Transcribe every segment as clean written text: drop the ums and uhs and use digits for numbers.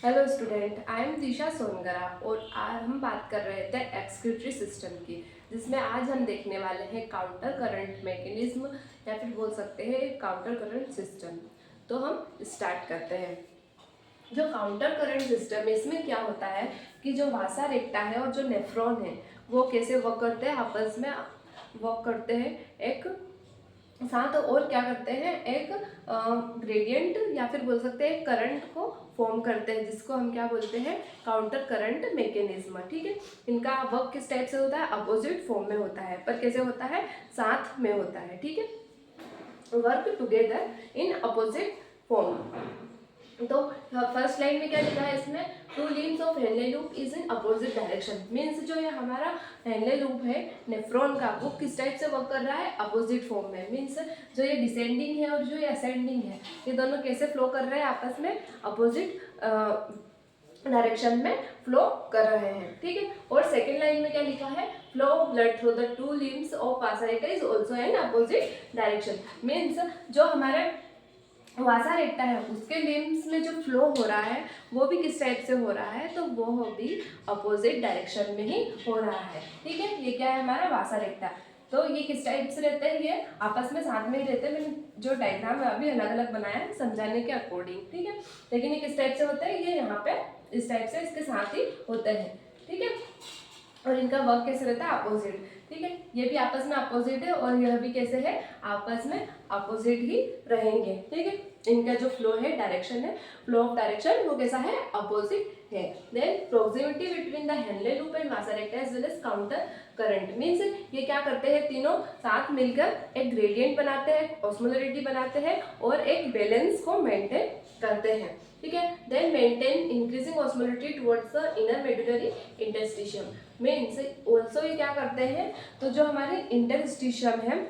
Hello student, I am दिशा सोनगरा और आज हम बात कर रहे थे एक्सक्रीटरी सिस्टम की, जिसमें आज हम देखने वाले हैं काउंटर करंट मैकेनिज्म या फिर बोल सकते हैं काउंटर करंट सिस्टम। तो हम स्टार्ट करते हैं। जो काउंटर करंट सिस्टम है इसमें क्या होता है कि जो वासा रेक्टा है और जो नेफ्रॉन है वो कैसे वर्क करते हैं, आपस में वर्क करते हैं एक साथ और क्या करते हैं, एक ग्रेडियंट या फिर बोल सकते हैं करंट को फॉर्म करते हैं, जिसको हम क्या बोलते हैं, काउंटर करंट मैकेनिज्म। ठीक है, इनका वर्क किस टाइप से होता है, अपोजिट फॉर्म में होता है, पर कैसे होता है, साथ में होता है। ठीक है, work together in opposite form. तो फर्स्ट लाइन में क्या लिखा है इसमें, to limbs of Henle loop is in opposite direction. Means जो ये हमारा हेनले लूप है नेफ्रॉन का, वो किस टाइप से वर्क कर रहा है, अपोजिट फॉर्म में। मीन्स जो ये डिसेंडिंग है और जो ये असेंडिंग है, ये दोनों कैसे फ्लो कर रहे हैं आपस में, अपोजिट डायरेक्शन में फ्लो कर रहे हैं। ठीक है, और सेकेंड लाइन में क्या लिखा है, flow of blood through the two limbs of Vasa रेक्टा is also in opposite direction. Means जो हमारे वासा रेक्टा है उसके लिम्स में जो फ्लो हो रहा है वो भी किस टाइप से हो रहा है, तो वो भी अपोजिट डायरेक्शन में ही हो रहा है। ठीक है, ये क्या है हमारा वासा रेक्टा। तो ये किस टाइप से रहते हैं, ये आपस में साथ में ही रहते हैं। मैंने जो डायग्राम है अभी अलग अलग बनाया है समझाने के अकॉर्डिंग। ठीक है, लेकिन ये किस टाइप से होते हैं, ये यहाँ पे इस टाइप से इसके साथ ही होते हैं। ठीक है, और इनका वर्क कैसे रहता है, अपोजिट। ठीक है, ये भी आपस में अपोजिट है और यह भी कैसे है, आपस में अपोजिट ही रहेंगे। ठीक है, इनका जो फ्लो है, डायरेक्शन है, फ्लो ऑफ डायरेक्शन वो कैसा है, अपोजिट है। Then proximity between the Henle loop and vasa recta as well as counter current. Means ये क्या करते हैं, तीनों साथ मिलकर एक ग्रेडियंट बनाते हैं, ऑस्मोलरिटी बनाते हैं और एक बैलेंस को मेंटेन करते हैं। ठीक है, then maintain increasing osmolarity towards the inner medullary interstitium. Means also ये क्या करते हैं, तो जो हमारे इंटरस्टिशियम है,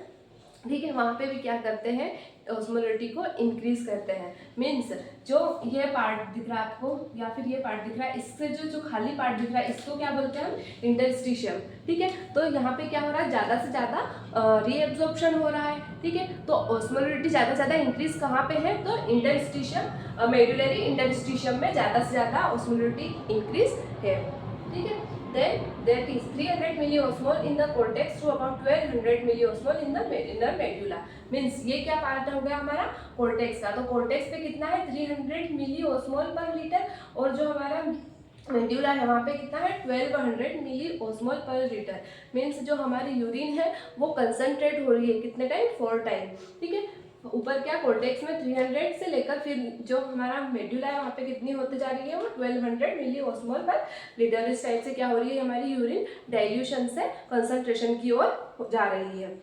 ठीक है, वहाँ पे भी क्या करते हैं, ऑस्मोलरिटी को इंक्रीज करते हैं। मीन्स जो ये पार्ट दिख रहा है आपको या फिर ये पार्ट दिख रहा है, इससे जो खाली पार्ट दिख रहा है इसको क्या बोलते हैं हम, इंटरस्टिशियम। ठीक है, तो यहाँ पे क्या हो रहा है, ज़्यादा से ज़्यादा रीएब्जॉर्प्शन हो रहा है। ठीक है, तो ऑस्मोलरिटी ज़्यादा से ज़्यादा इंक्रीज कहाँ पे है, तो इंटरस्टिशियम, मेडुलरी इंटरस्टिशियम में ज़्यादा से ज़्यादा ऑस्मोलरिटी इंक्रीज है। ठीक है, then that is 300 milliosmol in the cortex to about 1200 milliosmol in the inner medulla। Means ये क्या पार्ट हो गया हमारा, कोर्टेक्स का। तो कोर्टेक्स पे कितना है, 300 मिलीओस्मोल पर लीटर, और जो हमारा मेड्यूला है वहाँ पे कितना है, 1200 मिलीओस्मोल पर लीटर। मीन्स जो हमारी यूरिन है वो कंसनट्रेट हो रही है कितने टाइम, 4 टाइम। ठीक है, ऊपर क्या कोर्टेक्स में 300 से लेकर फिर जो हमारा मेड्यूला है वहाँ पे कितनी होते जा रही है, वो 1200 मिलीओस्मोल पर लीटर। इस टाइप से क्या हो रही है, हमारी यूरिन डाइल्यूशन से कंसंट्रेशन की ओर जा रही है।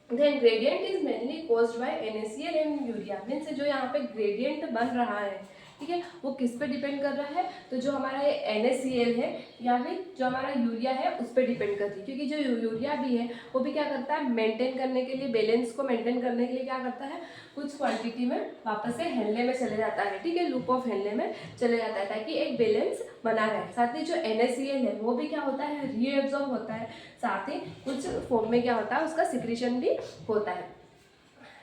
Then gradient is mainly caused by NaCl and urea. Means जो यहाँ पे ग्रेडियंट बन रहा है, ठीक है, वो किस पे डिपेंड कर रहा है, तो जो हमारा ये NaCl है या फिर जो हमारा यूरिया है उस पर डिपेंड करती है। क्योंकि जो यूरिया भी है वो भी क्या करता है, मेंटेन करने के लिए, बैलेंस को मेंटेन करने के लिए क्या करता है, कुछ क्वांटिटी में वापस से हेनले में चले जाता है। ठीक है, लूप ऑफ हेनले में चले जाता है ताकि एक बैलेंस बना रहे। साथ ही जो NaCl है वो भी क्या होता है, रीएब्जॉर्ब होता है। साथ ही कुछ फॉर्म में क्या होता है, उसका सिक्रीशन भी होता है।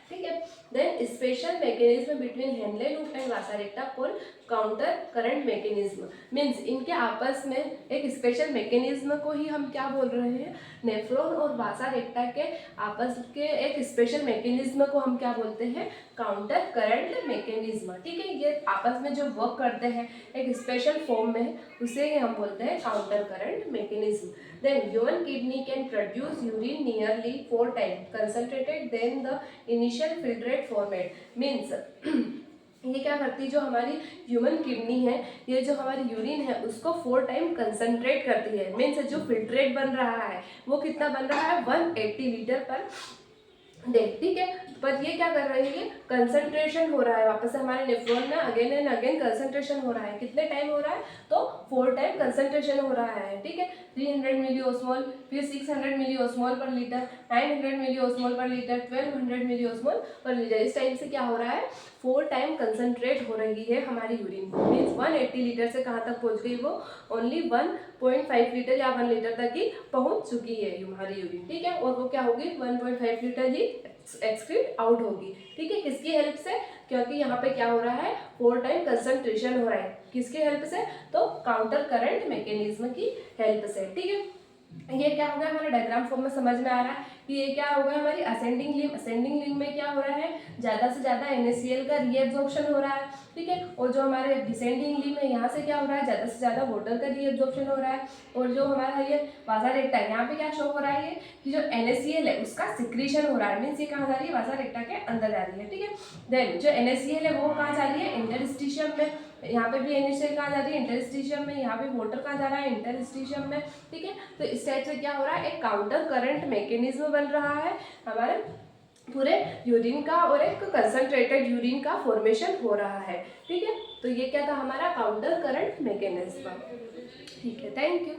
ठीक है, then special mechanism between Henle loop and vasa recta called counter current mechanism. Means इनके आपस में एक स्पेशल मैकेनिज्म को ही हम क्या बोल रहे हैं, नेफ्रॉन और वासा रेक्टा के आपस के एक स्पेशल मैकेनिज्म को हम क्या बोलते हैं, काउंटर करंट मैकेनिज्म। ठीक है, ये आपस में जो वर्क करते हैं एक स्पेशल फॉर्म में, उसे हम बोलते हैं counter current mechanism. Then human kidney can produce urine nearly 4 times concentrated than the initial filtrate format। Means ये क्या करती है, जो हमारी ह्यूमन किडनी है, ये जो हमारी यूरिन है उसको 4 टाइम कंसनट्रेट करती है। मीन्स जो फिल्ट्रेट बन रहा है वो कितना बन रहा है, 180 लीटर पर देख। ठीक है, पर ये क्या कर रही है, कंसंट्रेशन हो रहा है वापस से हमारे नेफ्रॉन में, अगेन एंड अगेन कंसंट्रेशन हो रहा है। कितने टाइम हो रहा है, तो 4 टाइम कंसंट्रेशन हो रहा है। ठीक है, 300 मिलीओस्मोल, फिर 600 मिलीओस्मोल पर लीटर, 900 मिलीओस्मोल पर लीटर, 1200 मिलीओस्मोल पर लीटर। इस टाइम से क्या हो रहा है, 4 टाइम कंसंट्रेट हो रही है हमारी यूरिन। मीन्स 180 लीटर से कहाँ तक पहुँच गई, वो ओनली 1.5 लीटर या 1 लीटर तक ही पहुँच चुकी है हमारी यूरिन। ठीक है, और वो क्या होगी, 1.5 लीटर ही एक्सक्रीट आउट होगी। ठीक है, किसकी हेल्प से? क्योंकि यहाँ पे क्या हो रहा है, 4 टाइम कंसंट्रेशन हो रहा है। किसकी हेल्प से? तो काउंटर करंट मैकेनिज्म की हेल्प से। ठीक है, ये क्या हो गया हमारा डायग्राम फॉर्म में समझ में आ रहा है कि ये क्या होगा हमारी असेंडिंग लिंब। असेंडिंग लिंब में क्या हो रहा है, ज़्यादा से ज़्यादा NaCl का रीएब्जॉर्प्शन हो रहा है। ठीक है, और जो हमारे डिसेंडिंग लिंब है यहाँ से क्या हो रहा है, ज़्यादा से ज़्यादा वाटर का रीएब्जॉर्प्शन हो रहा है। और जो हमारा ये वासा रेक्टा है, यहाँ पे क्या शो हो रहा है कि जो NaCl है उसका सिक्रीशन हो रहा है, मीन्स ये कहाँ जा रही है, वासा रेक्टा के अंदर जा रही है। ठीक है, देन जो NaCl है वो कहाँ जा रही है, इंटरस्टिशियम में। यहाँ पे भी NaCl कहाँ जा रही है, इंटरस्टिशियम में। यहाँ पे वाटर कहाँ जा रहा है, इंटरस्टिशियम में। ठीक है, तो इस टाइप से क्या हो रहा है, एक काउंटर करंट मैकेनिज्म बन रहा है हमारे पूरे यूरिन का, और एक कंसंट्रेटेड यूरिन का फॉर्मेशन हो रहा है। ठीक है, तो ये क्या था हमारा काउंटर करंट मैकेनिज्म। ठीक है, थैंक यू।